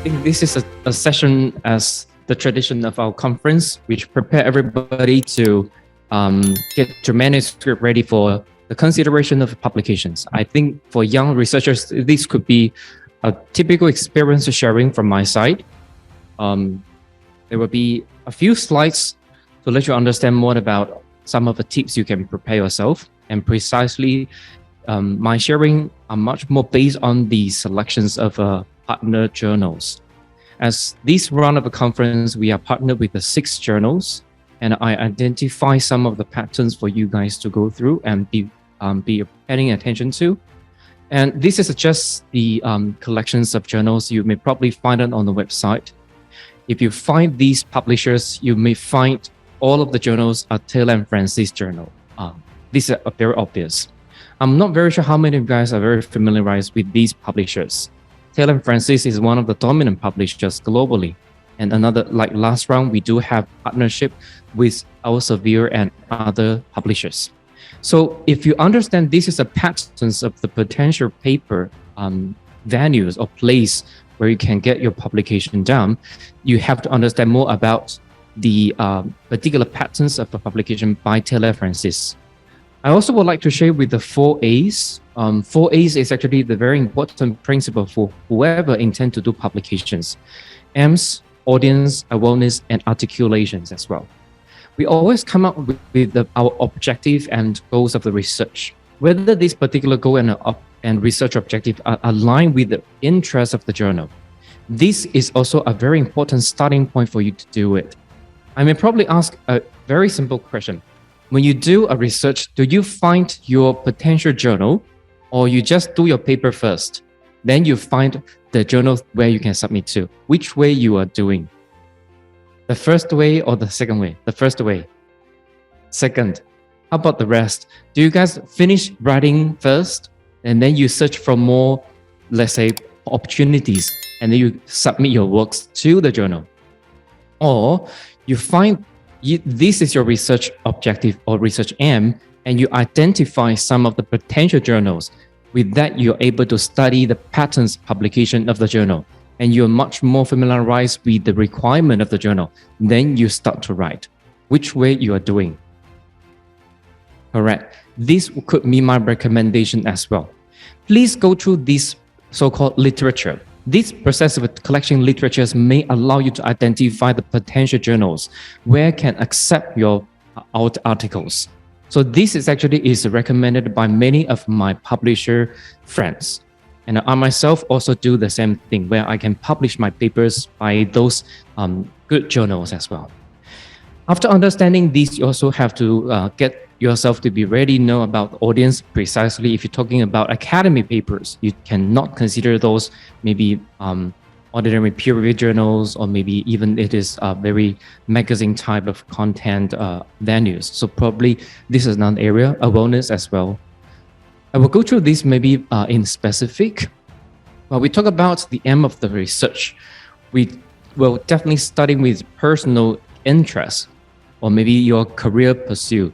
think this is a session as the tradition of our conference, which prepare everybody to get your manuscript ready for the consideration of publications. I think for young researchers, this could be a typical experience sharing from my side. There will be a few slides to let you understand more about some of the tips you can prepare yourself. And precisely, my sharing are much more based on the selections of partner journals. As this round of the conference, we are partnered with the 6 journals, and I identify some of the patterns for you guys to go through and be paying attention to. And this is just the collections of journals. You may probably find it on the website. If you find these publishers, you may find all of the journals are Taylor and Francis journal. These are very obvious. I'm not very sure how many of you guys are very familiarized with these publishers. Taylor and Francis is one of the dominant publishers globally. And another, like last round, we do have partnership with Elsevier and other publishers. So if you understand this is a patterns of the potential paper venues or place where you can get your publication done, you have to understand more about the particular patterns of the publication by Taylor Francis. I also would like to share with the 4 A's. 4 A's is actually the very important principle for whoever intend to do publications. M's, audience, awareness, and articulations as well. We always come up with our objective and goals of the research. Whether this particular goal and research objective are aligned with the interest of the journal. This is also a very important starting point for you to do it. I may probably ask a very simple question. When you do a research, do you find your potential journal, or you just do your paper first? Then you find the journal where you can submit to. Which way you are doing? The first way or the second way? The first way. Second. How about the rest? Do you guys finish writing first, and then you search for more, let's say, opportunities, and then you submit your works to the journal? Or you find this is your research objective or research aim, and you identify some of the potential journals. With that, you're able to study the patterns publication of the journal, and you're much more familiarized with the requirement of the journal. Then you start to write. Which way you are doing? Correct. This could be my recommendation as well. Please go through this so-called literature. This process of collecting literatures may allow you to identify the potential journals where can accept your articles. So this is actually recommended by many of my publisher friends. And I myself also do the same thing where I can publish my papers by those good journals as well. After understanding this, you also have to get yourself to be ready, know about the audience precisely. If you're talking about academic papers, you cannot consider those maybe ordinary peer-reviewed journals, or maybe even it is a very magazine type of content venues. So probably this is another area, awareness as well. I will go through this maybe in specific. When we talk about the aim of the research, we will definitely starting with personal interest or maybe your career pursuit.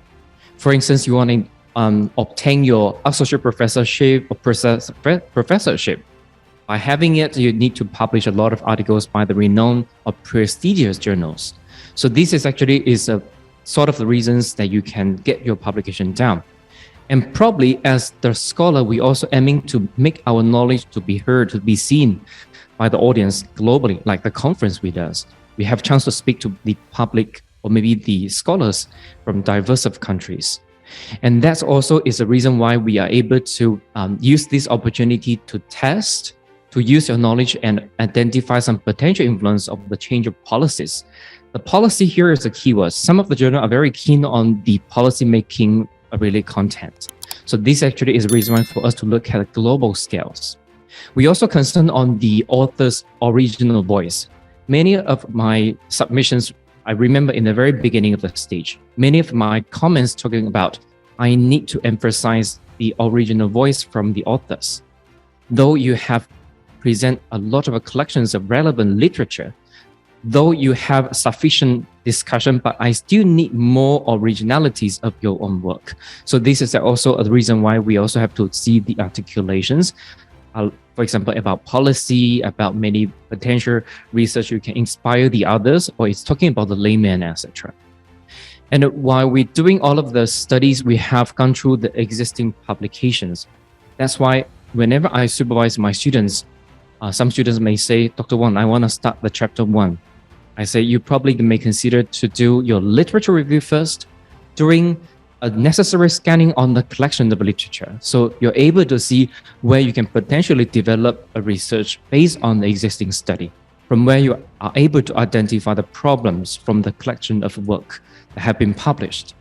For instance, you want to obtain your associate professorship or professorship. By having it, you need to publish a lot of articles by the renowned or prestigious journals. So this is actually a sort of the reasons that you can get your publication down. And probably as the scholar, we also aiming to make our knowledge to be heard, to be seen by the audience globally, like the conference we does. We have a chance to speak to the public or maybe the scholars from diverse of countries. And that's also is the reason why we are able to use this opportunity to test, to use your knowledge and identify some potential influence of the change of policies. The policy here is the keyword. Some of the journals are very keen on the policy making related content. So this actually is a reason why for us to look at global scales. We also concern on the author's original voice. Many of my submissions, I remember in the very beginning of the stage, many of my comments talking about, I need to emphasize the original voice from the authors. Though you have present a lot of collections of relevant literature, though you have sufficient discussion, but I still need more originalities of your own work. So this is also a reason why we also have to see the articulations. for example, about policy, about many potential research you can inspire the others, or it's talking about the layman, etc. And while we're doing all of the studies, we have gone through the existing publications. That's why whenever I supervise my students, some students may say, Dr. Wang, I want to start the chapter 1. I say, you probably may consider to do your literature review first, doing a necessary scanning on the collection of literature. So you're able to see where you can potentially develop a research based on the existing study, from where you are able to identify the problems from the collection of work that have been published.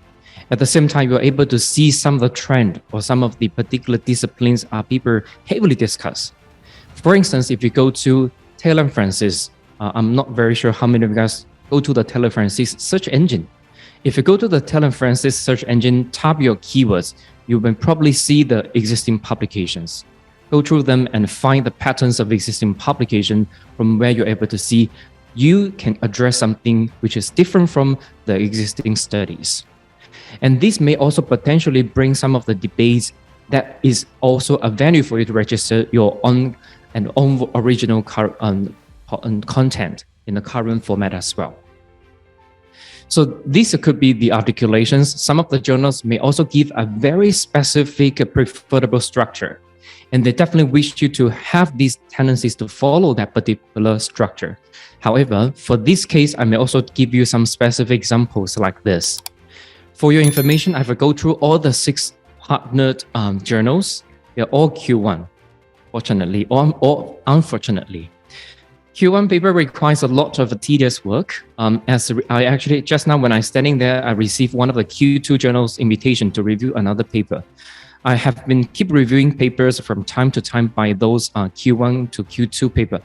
At the same time, you're able to see some of the trend or some of the particular disciplines people heavily discuss. For instance, if you go to Taylor and Francis, I'm not very sure how many of you guys go to the Taylor Francis search engine. If you go to the Taylor Francis search engine, type your keywords, you will probably see the existing publications. Go through them and find the patterns of existing publication from where you're able to see you can address something which is different from the existing studies. And this may also potentially bring some of the debates that is also a venue for you to register your own original content in the current format as well. So these could be the articulations. Some of the journals may also give a very specific preferable structure, and they definitely wish you to have these tendencies to follow that particular structure. However, for this case, I may also give you some specific examples like this. For your information, I will go through all the 6 partnered journals. They're all Q1, fortunately or unfortunately. Q1 paper requires a lot of tedious work. As I actually, just now when I'm standing there, I received one of the Q2 journals invitation to review another paper. I have been keep reviewing papers from time to time by those Q1 to Q2 paper.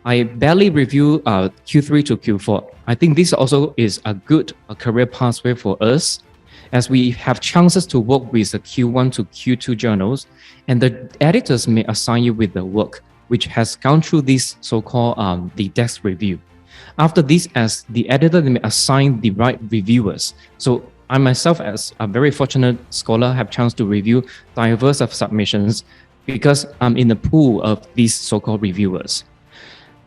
I barely review Q3 to Q4. I think this also is a good career pathway for us, as we have chances to work with the Q1 to Q2 journals, and the editors may assign you with the work which has gone through this so-called the desk review. After this, as the editor, they may assign the right reviewers. So I myself, as a very fortunate scholar, have chance to review diverse of submissions because I'm in the pool of these so-called reviewers.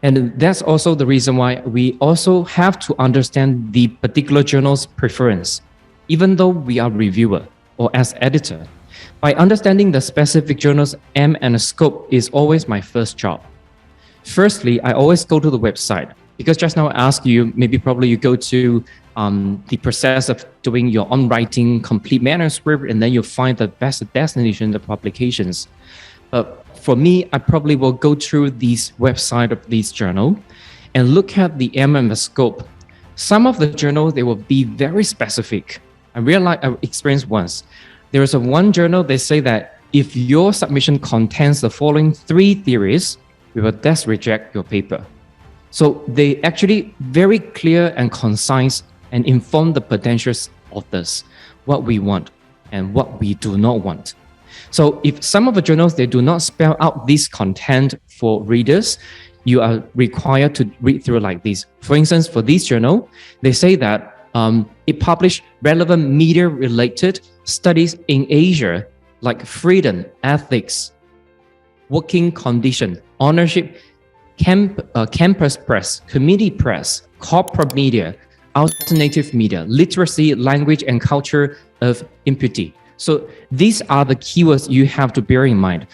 And that's also the reason why we also have to understand the particular journal's preference, even though we are reviewer or as editor. By understanding the specific journal's aim and scope is always my first job. Firstly, I always go to the website, because just now I asked you, probably you go to the process of doing your own writing, complete manuscript, and then you find the best destination of publications. But for me, I probably will go through this website of this journal and look at the aim and the scope. Some of the journals, they will be very specific. I experienced once. There is one journal, they say that if your submission contains the following 3 theories, we will just reject your paper. So they actually very clear and concise and inform the potential authors what we want and what we do not want. So if some of the journals, they do not spell out this content for readers, you are required to read through like this. For instance, for this journal, they say that it published relevant media-related studies in Asia, like freedom, ethics, working condition, ownership, campus press, community press, corporate media, alternative media, literacy, language, and culture of impunity. So these are the keywords you have to bear in mind.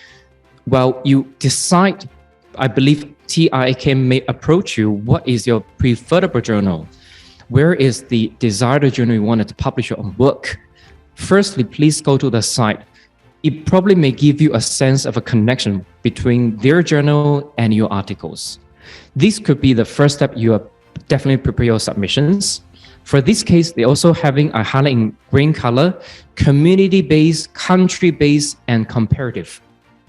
While you decide, I believe TIIKM may approach you, what is your preferable journal? Where is the desired journal you wanted to publish your own work? Firstly, please go to the site. It probably may give you a sense of a connection between their journal and your articles. This could be the first step. You are definitely prepare your submissions. For this case, they're also having a highlight in green color, community-based, country-based, and comparative.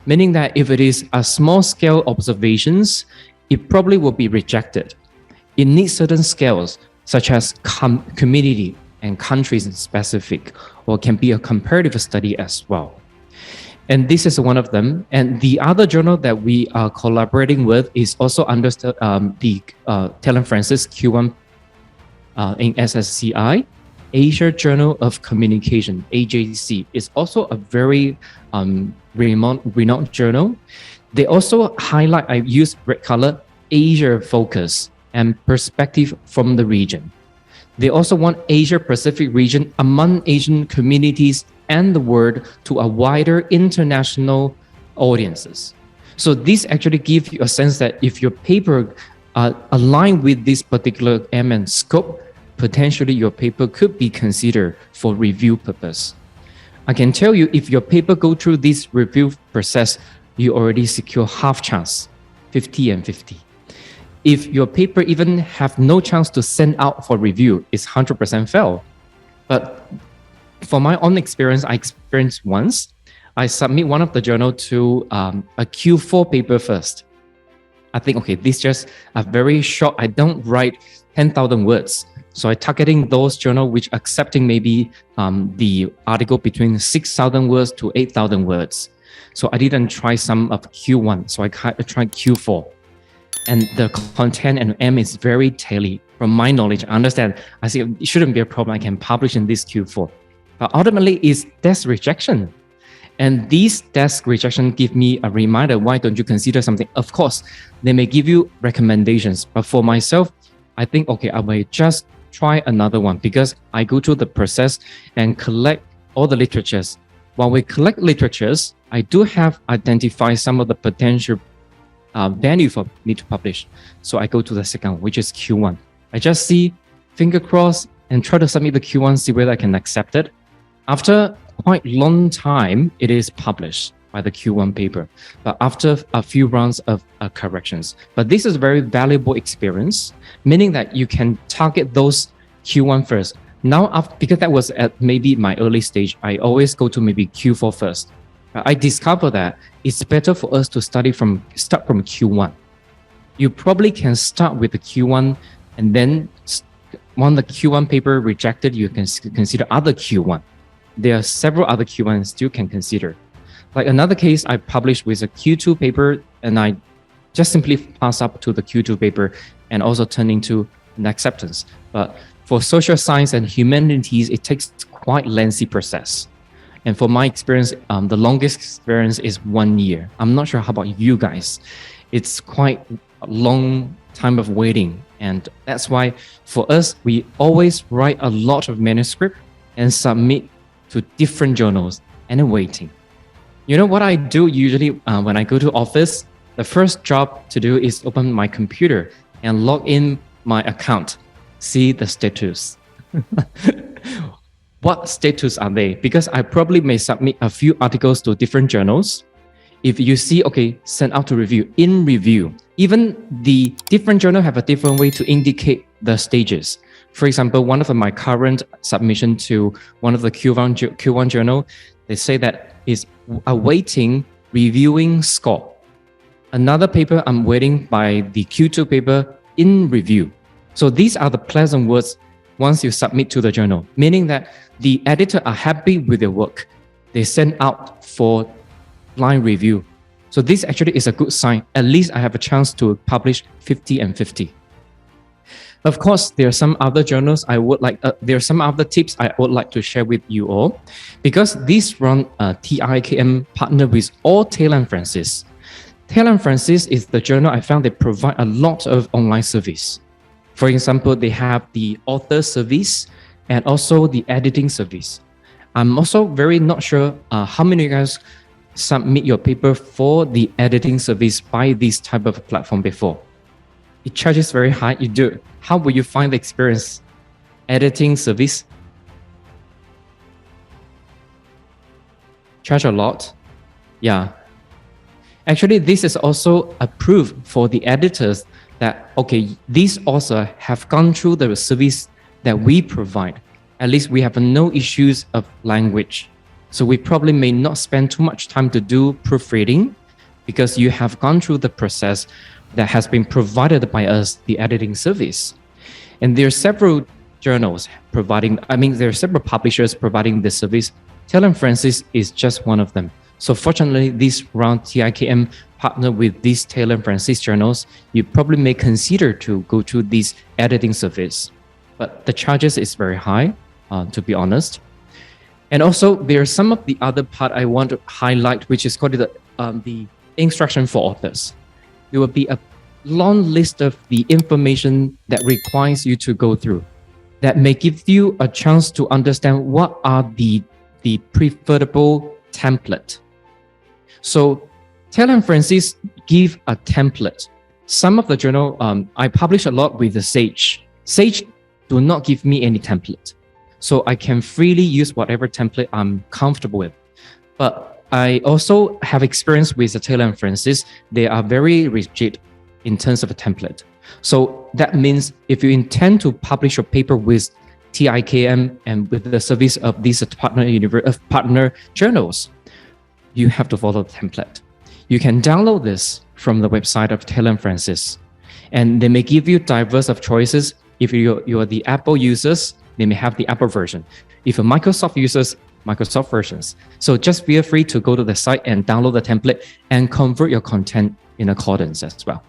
Meaning that if it is a small-scale observations, it probably will be rejected. It needs certain scales, such as community and countries specific, or can be a comparative study as well. And this is one of them. And the other journal that we are collaborating with is also under the Taylor Francis Q1 in SSCI, Asia Journal of Communication, AJC, is also a very renowned journal. They also highlight, I use red color, Asia focus and perspective from the region. They also want Asia Pacific region among Asian communities and the world to a wider international audiences. So this actually gives you a sense that if your paper align with this particular aim and scope, potentially your paper could be considered for review purpose. I can tell you, if your paper go through this review process, you already secure half chance, 50 and 50. If your paper even have no chance to send out for review, it's 100% fail. But for my own experience, I experienced once, I submit one of the journal to a Q4 paper first. I think, okay, this just a very short, I don't write 10,000 words. So I targeting those journal which accepting maybe the article between 6,000 words to 8,000 words. So I didn't try some of Q1. So I tried Q4. And the content and M is very tailored. From my knowledge, I understand. I see it shouldn't be a problem. I can publish in this Q4. But ultimately, it's desk rejection. And these desk rejection give me a reminder, why don't you consider something? Of course, they may give you recommendations. But for myself, I think, okay, I may just try another one because I go through the process and collect all the literatures. While we collect literatures, I do have identified some of the potential venue for me to publish. So I go to the second one, which is Q1. I just see, finger crossed, and try to submit the Q1, see whether I can accept it. After quite long time, it is published by the Q1 paper, but after a few rounds of corrections. But this is a very valuable experience, meaning that you can target those Q1 first. Now, because that was at maybe my early stage, I always go to maybe Q4 first. I discovered that it's better for us to start from Q1. You probably can start with the Q1, and then when the Q1 paper rejected, you can consider other Q1. There are several other Q1s still can consider. Like another case, I published with a Q2 paper, and I just simply pass up to the Q2 paper and also turn into an acceptance. But for social science and humanities, it takes quite lengthy process. And for my experience, the longest experience is 1 year. I'm not sure how about you guys. It's quite a long time of waiting. And that's why for us, we always write a lot of manuscript and submit to different journals and waiting. You know what I do usually when I go to office? The first job to do is open my computer and log in my account, see the status. What status are they? Because I probably may submit a few articles to different journals. If you see, okay, send out to review, in review, even the different journal have a different way to indicate the stages. For example, one of my current submission to one of the Q1 journal, they say that is awaiting reviewing score. Another paper I'm waiting by the Q2 paper in review. So these are the pleasant words once you submit to the journal, meaning that the editor are happy with their work. They send out for line review. So this actually is a good sign. At least I have a chance to publish 50 and 50. Of course, there are some other journals there are some other tips I would like to share with you all. Because this run TIIKM partner with all Taylor & Francis. Taylor & Francis is the journal I found they provide a lot of online service. For example, they have the author service and also the editing service. I'm also very not sure how many of you guys submit your paper for the editing service by this type of platform before. It charges very high. You do. How will you find the experience? Editing service? Charge a lot? Yeah. Actually, this is also approved for the editors that, okay, these authors have gone through the service that we provide. At least we have no issues of language. So we probably may not spend too much time to do proofreading because you have gone through the process that has been provided by us, the editing service. And there are several journals providing, there are several publishers providing this service. Taylor & Francis is just one of them. So fortunately, this round TIIKM partner with these Taylor & Francis journals, you probably may consider to go to this editing service. But the charges is very high, to be honest. And also, there's some of the other part I want to highlight, which is called the instruction for authors. There will be a long list of the information that requires you to go through that may give you a chance to understand what are the preferable template. So Taylor and Francis give a template. Some of the journal, I publish a lot with the Sage. Sage do not give me any template. So I can freely use whatever template I'm comfortable with. But I also have experience with the Taylor and Francis. They are very rigid in terms of a template. So that means if you intend to publish your paper with TIIKM and with the service of these partner journals, you have to follow the template. You can download this from the website of Taylor and Francis, and they may give you diverse of choices. If you are the Apple users, they may have the Apple version. If you're Microsoft users, Microsoft versions. So just feel free to go to the site and download the template and convert your content in accordance as well.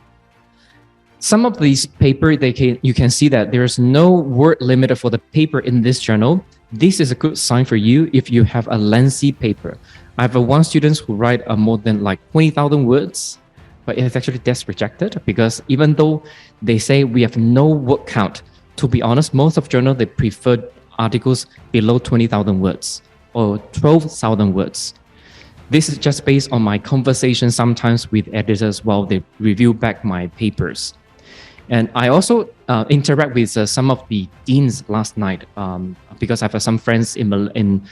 Some of these paper, you can see that there is no word limit for the paper in this journal. This is a good sign for you if you have a lengthy paper. I have one student who write more than like 20,000 words, but it's actually that's rejected because even though they say we have no word count, to be honest, most of journal, they prefer articles below 20,000 words or 12,000 words. This is just based on my conversation sometimes with editors while they review back my papers. And I also interact with some of the deans last night because I have some friends in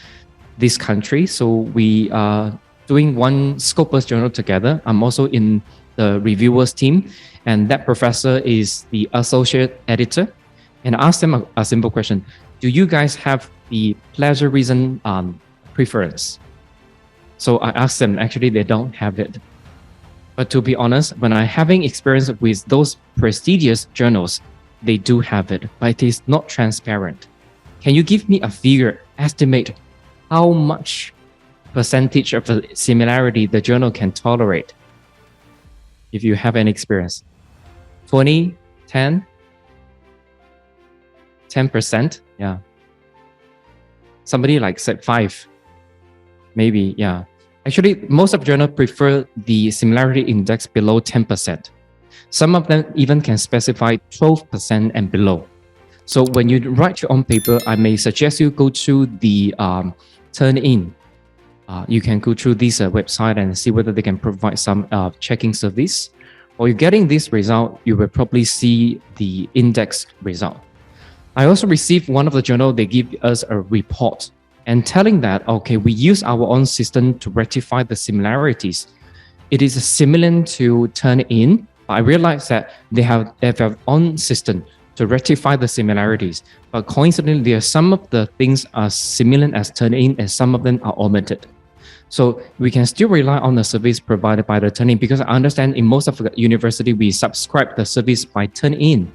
this country. So we are doing one Scopus journal together. I'm also in the reviewers team, and that professor is the associate editor. And I asked them a simple question. Do you guys have the plagiarism preference? So I asked them, actually, they don't have it. But to be honest, when I'm having experience with those prestigious journals, they do have it, but it is not transparent. Can you give me a figure, estimate how much percentage of the similarity the journal can tolerate? If you have any experience, 20, 10, 10%, yeah. Somebody like said 5, maybe, yeah. Actually, most of journals prefer the similarity index below 10%. Some of them even can specify 12% and below. So when you write your own paper, I may suggest you go to the Turn-In. You can go through this website and see whether they can provide some checking service. Or you're getting this result, you will probably see the index result. I also received one of the journal, they give us a report and telling that, okay, we use our own system to rectify the similarities. It is similar to Turn-In, but I realized that they have their own system to rectify the similarities. But coincidentally, there are some of the things are similar as Turn-In and some of them are omitted. So we can still rely on the service provided by the Turn-In because I understand in most of the university, we subscribe the service by Turn-In.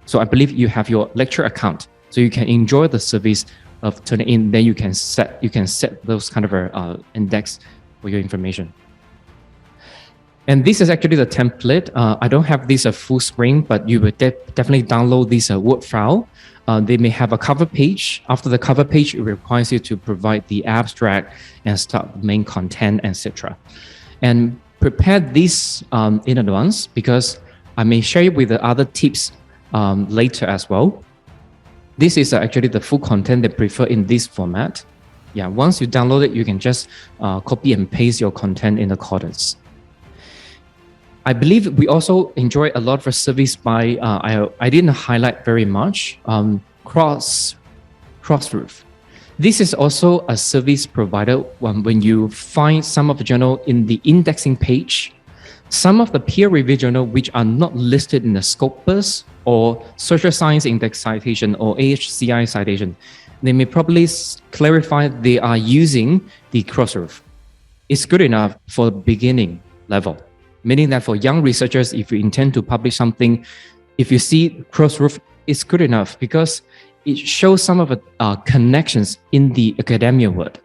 So I believe you have your lecture account, so you can enjoy the service of Turn-In. Then you can set those kind of index for your information. And this is actually the template. I don't have this full screen, but you will definitely download this Word file. They may have a cover page. After the cover page, it requires you to provide the abstract and start the main content, etc. And prepare this in advance because I may share you with the other tips later as well. This is actually the full content they prefer in this format. Yeah, once you download it, you can just copy and paste your content in accordance. I believe we also enjoy a lot of service by, I didn't highlight very much, Crossroof. This is also a service provider when you find some of the journal in the indexing page, some of the peer-reviewed journal which are not listed in the Scopus or Social Science Index citation or AHCI citation, they may probably clarify they are using the Crossroof. It's good enough for the beginning level. Meaning that for young researchers, if you intend to publish something, if you see Crossroof, it's good enough because it shows some of the connections in the academia world.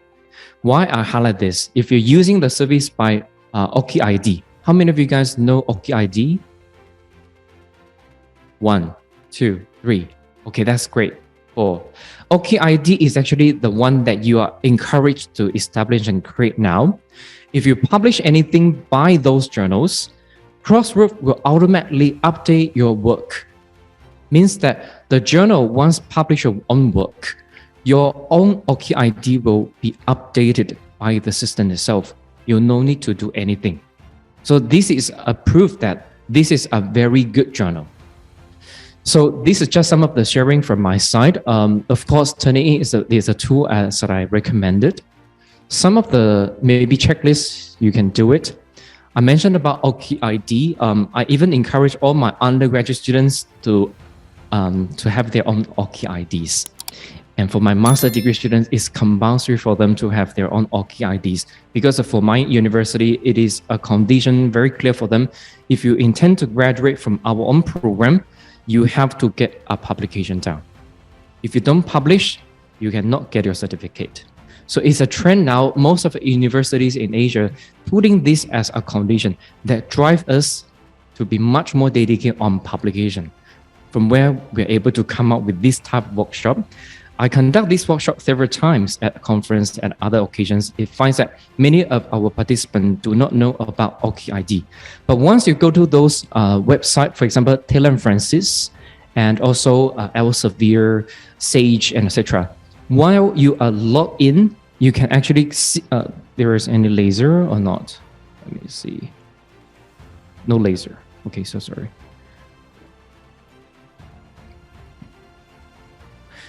Why I highlight this? If you're using the service by OkiID, how many of you guys know OkiID? 1, 2, 3. Okay, that's great. Oh, OKID is actually the one that you are encouraged to establish and create now. If you publish anything by those journals, Crossroad will automatically update your work. Means that the journal once publish your own work, your own OKID will be updated by the system itself. You no need to do anything. So this is a proof that this is a very good journal. So this is just some of the sharing from my side. Of course, Turnitin is a tool as I recommended. Some of the maybe checklists, you can do it. I mentioned about OKID. I even encourage all my undergraduate students to have their own OKIDs. And for my master degree students, it's compulsory for them to have their own OKIDs because for my university, it is a condition very clear for them. If you intend to graduate from our own program, you have to get a publication down. If you don't publish, you cannot get your certificate. So it's a trend now, most of the universities in Asia putting this as a condition that drive us to be much more dedicated on publication. From where we're able to come up with this type of workshop. I conduct this workshop several times at a conference and other occasions. It finds that many of our participants do not know about OKID. But once you go to those websites, for example, Taylor and Francis, and also Elsevier, Sage, and etc. While you are logged in, you can actually see there is any laser or not. Let me see. No laser. Okay, so sorry.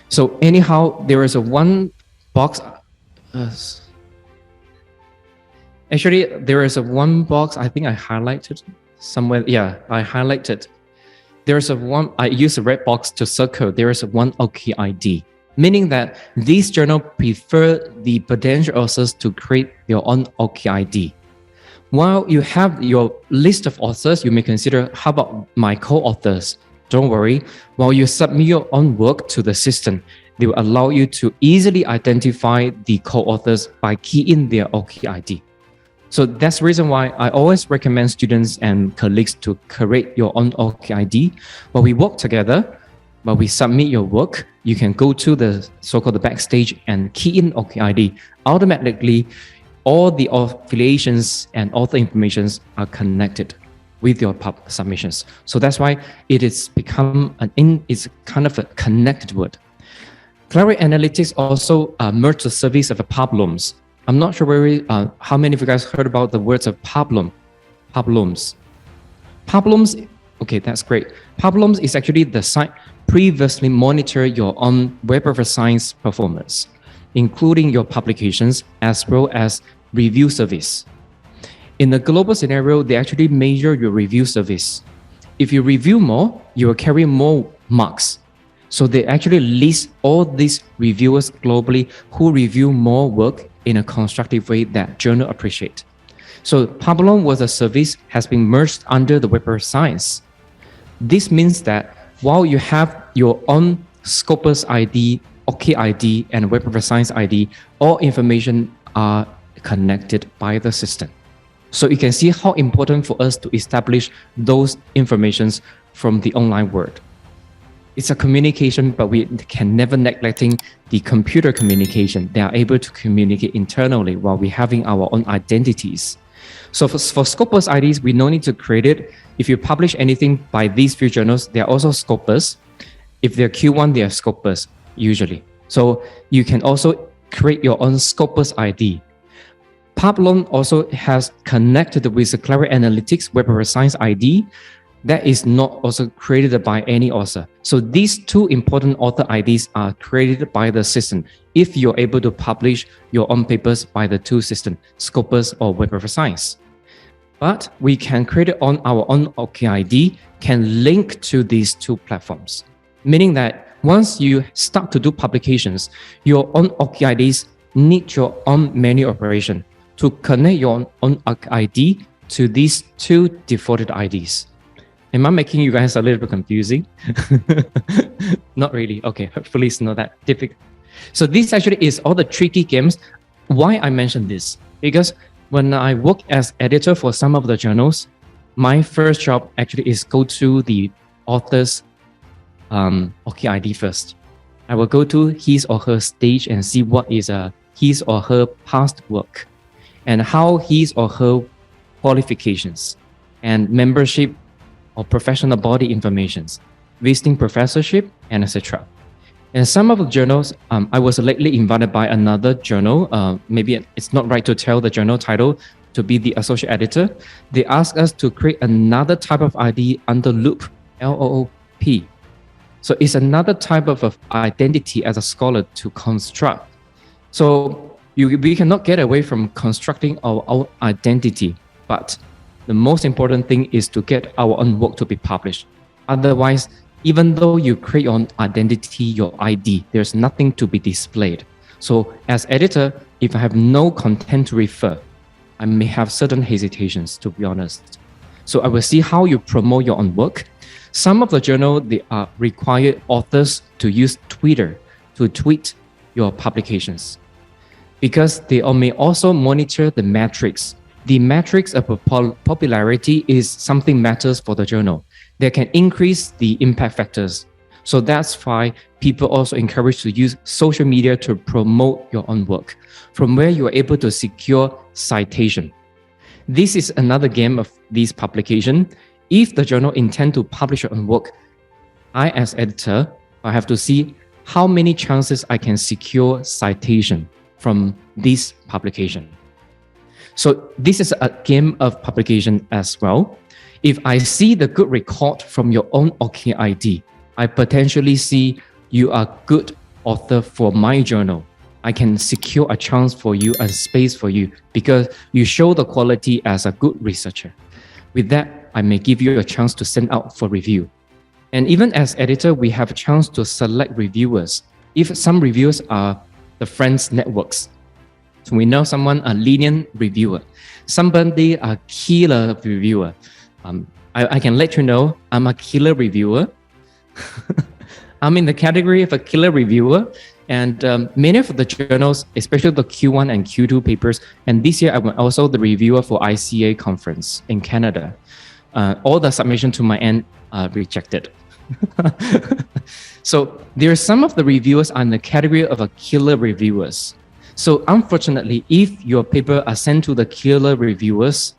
So anyhow, there is a one box. Actually, there is a one box. I think I highlighted somewhere. Yeah, I highlighted. There is a one. I use a red box to circle. There is a one OKID, meaning that these journal prefer the potential authors to create your own OKID. While you have your list of authors, you may consider how about my co-authors. Don't worry, while you submit your own work to the system, they will allow you to easily identify the co-authors by keying their OKID. So that's the reason why I always recommend students and colleagues to create your own OKID. While we work together, while we submit your work, you can go to the so-called the backstage and key in OKID. Automatically, all the affiliations and author informations are connected with your submissions. So that's why it is become it's kind of a connected word. Clarity Analytics also merged the service of problems. I'm not sure how many of you guys heard about the words of problems. Problems, okay, that's great. Problems is actually the site previously monitor your own Web of Science performance, including your publications as well as review service. In the global scenario, they actually measure your review service. If you review more, you will carry more marks. So they actually list all these reviewers globally who review more work in a constructive way that journal appreciate. So Pablo was a service has been merged under the Web of Science. This means that while you have your own Scopus ID, OKID, and Web of Science ID, all information are connected by the system. So you can see how important for us to establish those informations from the online world. It's a communication, but we can never neglecting the computer communication. They are able to communicate internally while we're having our own identities. So for Scopus IDs, we no need to create it. If you publish anything by these few journals, they are also Scopus. If they're Q1, they are Scopus usually. So you can also create your own Scopus ID. Pablon also has connected with the Clarity Analytics Web of Science ID that is not also created by any author. So these two important author IDs are created by the system if you're able to publish your own papers by the two systems, Scopus or Web of Science. But we can create it on our own OKID, can link to these two platforms, meaning that once you start to do publications, your own OKIDs need your own manual operation to connect your own ID to these two defaulted IDs. Am I making you guys a little bit confusing? Not really. Okay, hopefully it's not that difficult. So this actually is all the tricky games. Why I mentioned this? Because when I work as editor for some of the journals, my first job actually is go to the author's OKID first. I will go to his or her stage and see what is his or her past work and how his or her qualifications and membership or professional body informations, visiting professorship, and etc. And some of the journals, I was lately invited by another journal. Maybe it's not right to tell the journal title to be the associate editor. They asked us to create another type of ID under Loop, LOOP. So it's another type of identity as a scholar to construct. So we cannot get away from constructing our own identity, but the most important thing is to get our own work to be published. Otherwise, even though you create your own identity, your ID, there's nothing to be displayed. So as editor, if I have no content to refer, I may have certain hesitations, to be honest. So I will see how you promote your own work. Some of the journal, they are required authors to use Twitter to tweet your publications, because they may also monitor the metrics. The metrics of popularity is something matters for the journal. They can increase the impact factors. So that's why people also encourage to use social media to promote your own work, from where you are able to secure citation. This is another game of this publication. If the journal intend to publish your own work, I as editor, I have to see how many chances I can secure citation from this publication. So this is a game of publication as well. If I see the good record from your own OK ID, I potentially see you are good author for my journal. I can secure a chance for you, a space for you, because you show the quality as a good researcher. With that, I may give you a chance to send out for review. And even as editor, we have a chance to select reviewers. If some reviewers are the friends networks, so we know someone a lenient reviewer, somebody a killer reviewer. I can let you know I'm a killer reviewer. I'm in the category of a killer reviewer, and many of the journals, especially the Q1 and Q2 papers, and this year I'm also the reviewer for ICA conference in Canada. All the submission to my end rejected. So there are some of the reviewers are in the category of a killer reviewers. So unfortunately, if your paper are sent to the killer reviewers,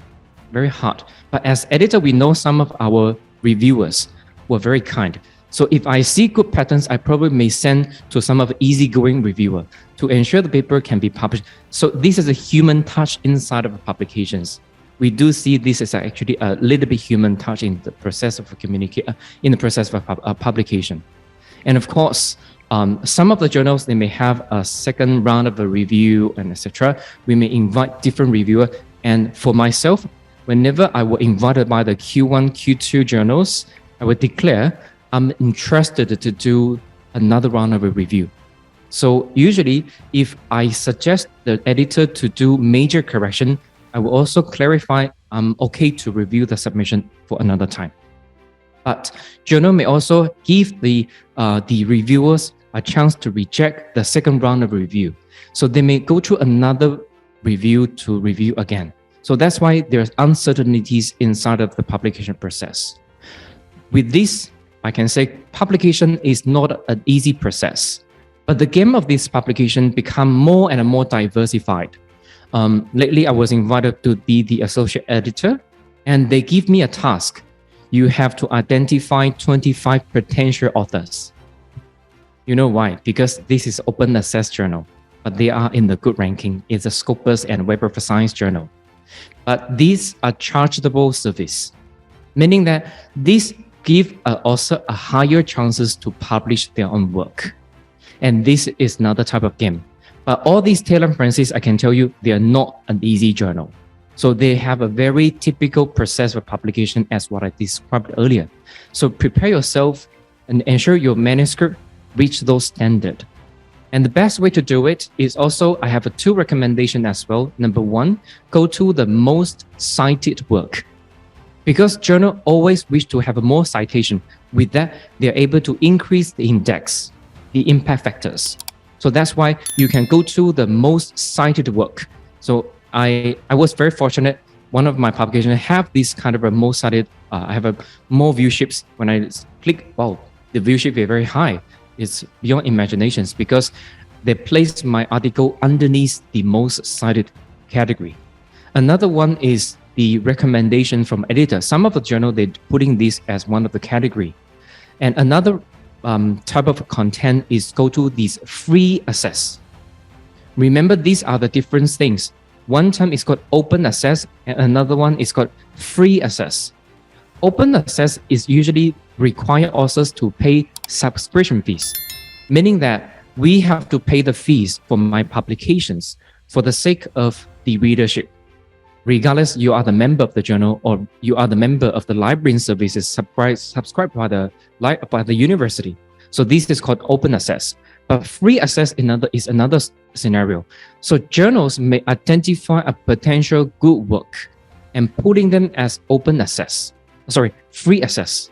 very hard. But as editor, we know some of our reviewers were very kind. So if I see good patterns, I probably may send to some of the easygoing reviewer to ensure the paper can be published. So this is a human touch inside of the publications. We do see this as actually a little bit human touch in the process of in the process of publication. And of course, some of the journals, they may have a second round of a review and etc. We may invite different reviewer. And for myself, whenever I were invited by the Q1, Q2 journals, I would declare I'm interested to do another round of a review. So usually, if I suggest the editor to do major correction, I will also clarify I'm okay to review the submission for another time. But journal may also give the reviewers a chance to reject the second round of review. So they may go through another review to review again. So that's why there's uncertainties inside of the publication process. With this, I can say publication is not an easy process, but the game of this publication become more and more diversified. Lately, I was invited to be the associate editor, and they give me a task. You have to identify 25 potential authors. You know why? Because this is open access journal, but they are in the good ranking. It's a Scopus and Web of Science journal. But these are chargeable service, meaning that these give also a higher chances to publish their own work. And this is another type of game. But all these Taylor Francis, I can tell you, they are not an easy journal. So they have a very typical process of publication as what I described earlier. So prepare yourself and ensure your manuscript reach those standards. And the best way to do it is also, I have two recommendations as well. Number one, go to the most cited work. Because journal always wish to have a more citation. With that, they are able to increase the index, the impact factors. So that's why you can go to the most cited work. So I was very fortunate. One of my publications have this kind of a most cited, I have a more viewships. When I click, wow, the viewship is very high. It's beyond imaginations because they place my article underneath the most cited category. Another one is the recommendation from editor. Some of the journal, they're putting this as one of the category. And another type of content is go to these free access. Remember, these are the different things. One time it's called open access, and another one is called free access. Open access is usually require authors to pay subscription fees, meaning that we have to pay the fees for my publications for the sake of the readership. Regardless, you are the member of the journal or you are the member of the library and services subscribed by the university. So this is called open access. But free access is another scenario. So journals may identify a potential good work and putting them as free access.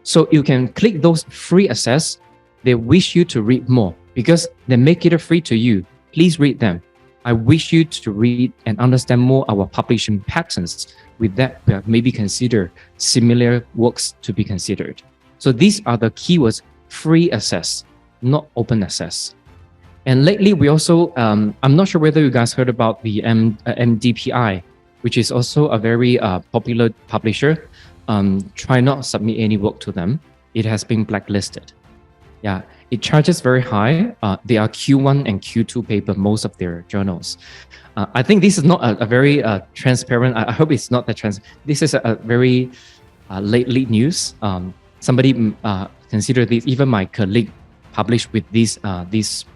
So you can click those free access. They wish you to read more because they make it free to you. Please read them. I wish you to read and understand more our publishing patterns. With that, maybe consider similar works to be considered. So these are the keywords: free access, not open access. And lately, we also, I'm not sure whether you guys heard about the MDPI, which is also a very popular publisher. Try not submit any work to them. It has been blacklisted. Yeah, it charges very high. They are Q1 and Q2 paper, most of their journals. I think this is not a very transparent, I hope it's not that this is a very lately news. Somebody consider this, even my colleague published with this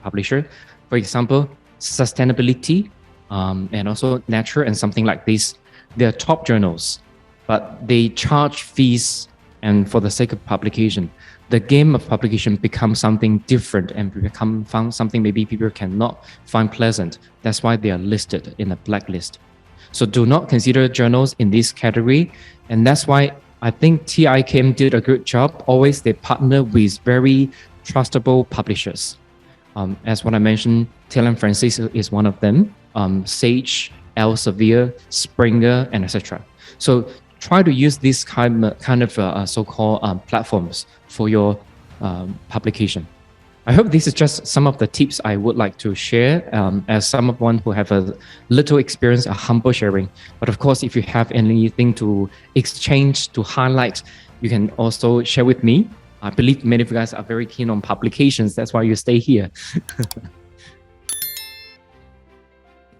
publisher. For example, sustainability and also nature and something like this. They're top journals, but they charge fees, and for the sake of publication, the game of publication becomes something different and found something maybe people cannot find pleasant. That's why they are listed in a blacklist. So do not consider journals in this category. And that's why I think TIIKM did a good job. Always they partner with very trustable publishers. As what I mentioned, Taylor & Francis is one of them. Sage, Elsevier, Springer, and etc. So try to use this kind of so-called platforms for your publication. I hope this is just some of the tips I would like to share as someone who have a little experience, a humble sharing. But of course, if you have anything to exchange, to highlight, you can also share with me. I believe many of you guys are very keen on publications. That's why you stay here.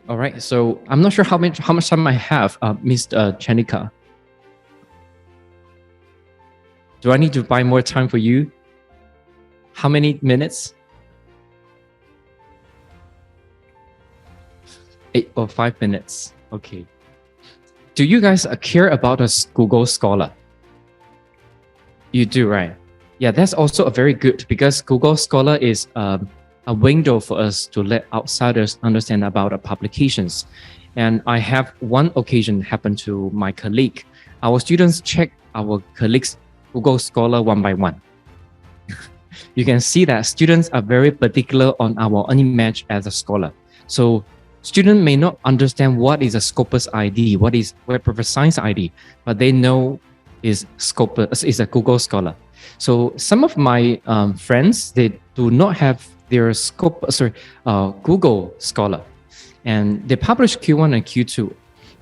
All right, so I'm not sure how much time I have, Mr. Chanika. Do I need to buy more time for you? How many minutes? 8 or 5 minutes. Okay. Do you guys care about a Google Scholar? You do, right? Yeah, that's also a very good, because Google Scholar is a window for us to let outsiders understand about our publications. And I have one occasion happen to my colleague. Our students check our colleagues' Google Scholar one by one. You can see that students are very particular on our image as a scholar. So students may not understand what is a Scopus ID, what is Web Professor Science ID, but they know is Scopus is a Google Scholar. So some of my friends, they do not have their Google Scholar, and they publish Q1 and Q2.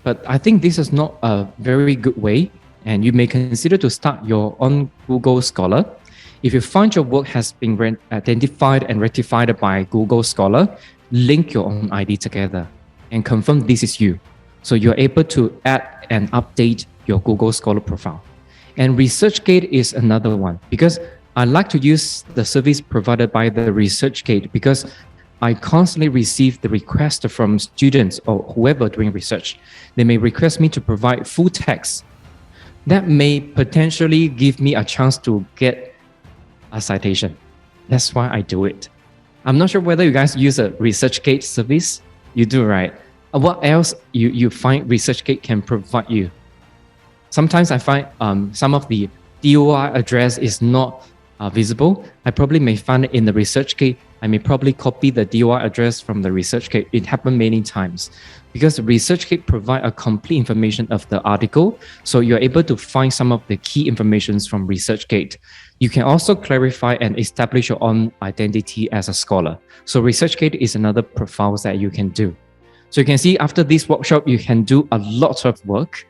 But I think this is not a very good way, and you may consider to start your own Google Scholar. If you find your work has been identified and rectified by Google Scholar, link your own ID together and confirm this is you. So you're able to add and update your Google Scholar profile. And ResearchGate is another one, because I like to use the service provided by the ResearchGate because I constantly receive the request from students or whoever doing research. They may request me to provide full text. That may potentially give me a chance to get a citation. That's why I do it. I'm not sure whether you guys use a ResearchGate service. You do, right? What else you find ResearchGate can provide you? Sometimes I find some of the DOI address is not visible, I probably may find it in the ResearchGate. I may probably copy the DOI address from the ResearchGate. It happened many times because the ResearchGate provide a complete information of the article. So you're able to find some of the key informations from ResearchGate. You can also clarify and establish your own identity as a scholar. So ResearchGate is another profile that you can do. So you can see after this workshop, you can do a lot of work.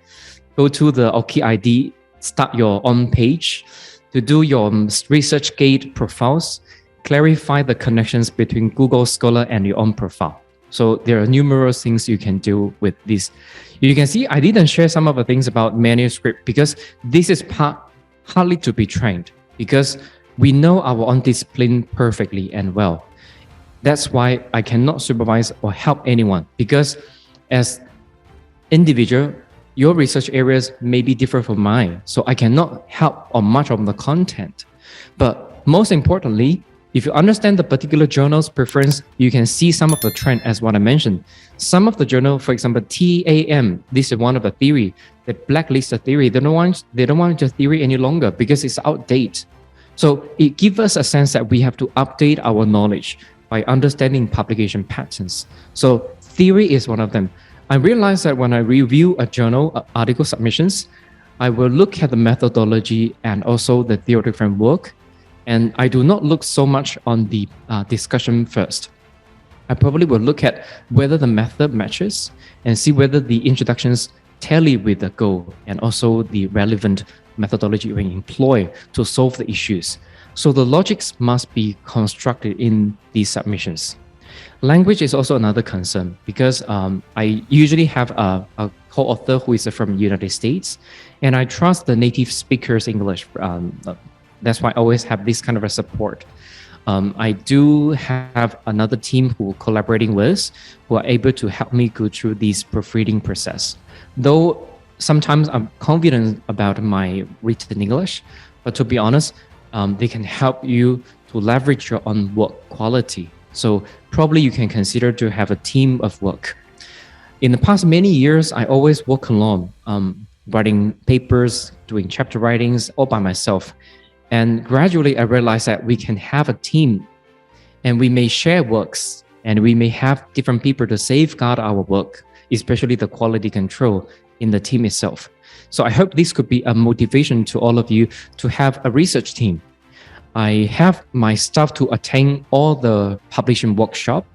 Go to the OKID, start your own page to do your ResearchGate profiles, clarify the connections between Google Scholar and your own profile. So there are numerous things you can do with this. You can see I didn't share some of the things about manuscript because this is hardly to be trained because we know our own discipline perfectly and well. That's why I cannot supervise or help anyone because as individual, your research areas may be different from mine. So I cannot help on much of the content. But most importantly, if you understand the particular journal's preference, you can see some of the trend as what I mentioned. Some of the journal, for example, TIIKM, this is one of the theory, that blacklist the theory. They don't want the theory any longer because it's outdated. So it gives us a sense that we have to update our knowledge by understanding publication patterns. So theory is one of them. I realized that when I review a journal article submissions, I will look at the methodology and also the theoretic framework. And I do not look so much on the discussion first. I probably will look at whether the method matches and see whether the introductions tally with the goal and also the relevant methodology we employ to solve the issues. So the logics must be constructed in these submissions. Language is also another concern because I usually have a co-author who is from the United States, and I trust the native speakers English. That's why I always have this kind of a support. I do have another team who collaborating with, who are able to help me go through this proofreading process. Though sometimes I'm confident about my written English, but to be honest, they can help you to leverage your own work quality. So probably you can consider to have a team of work. In the past many years, I always work alone, writing papers, doing chapter writings all by myself. And gradually I realized that we can have a team and we may share works and we may have different people to safeguard our work, especially the quality control in the team itself. So I hope this could be a motivation to all of you to have a research team. I have my staff to attend all the publishing workshop.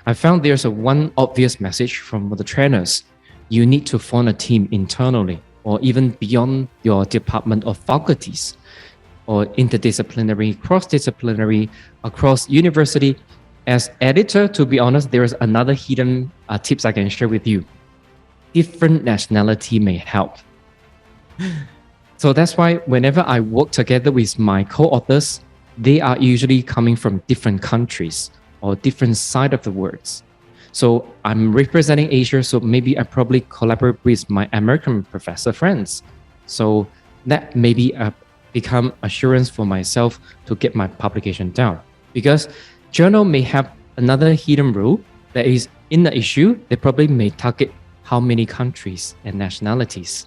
I found there's one obvious message from the trainers. You need to form a team internally or even beyond your department or faculties or interdisciplinary, cross-disciplinary, across university. As editor, to be honest, there is another hidden tips I can share with you. Different nationality may help. So that's why whenever I work together with my co-authors, they are usually coming from different countries or different side of the world. So I'm representing Asia, so maybe I probably collaborate with my American professor friends. So that maybe become assurance for myself to get my publication down. Because journal may have another hidden rule that is in the issue, they probably may target how many countries and nationalities.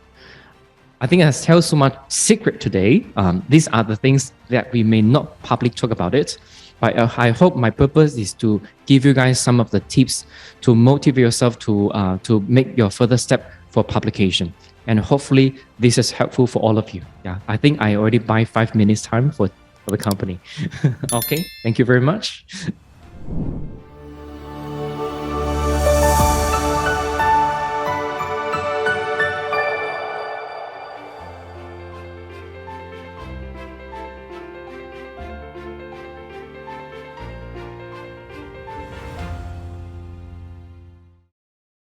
I think I tell so much secret today. These are the things that we may not publicly talk about it, but I hope my purpose is to give you guys some of the tips to motivate yourself to make your further step for publication. And hopefully this is helpful for all of you. Yeah, I think I already buy 5 minutes time for the company. Okay, thank you very much.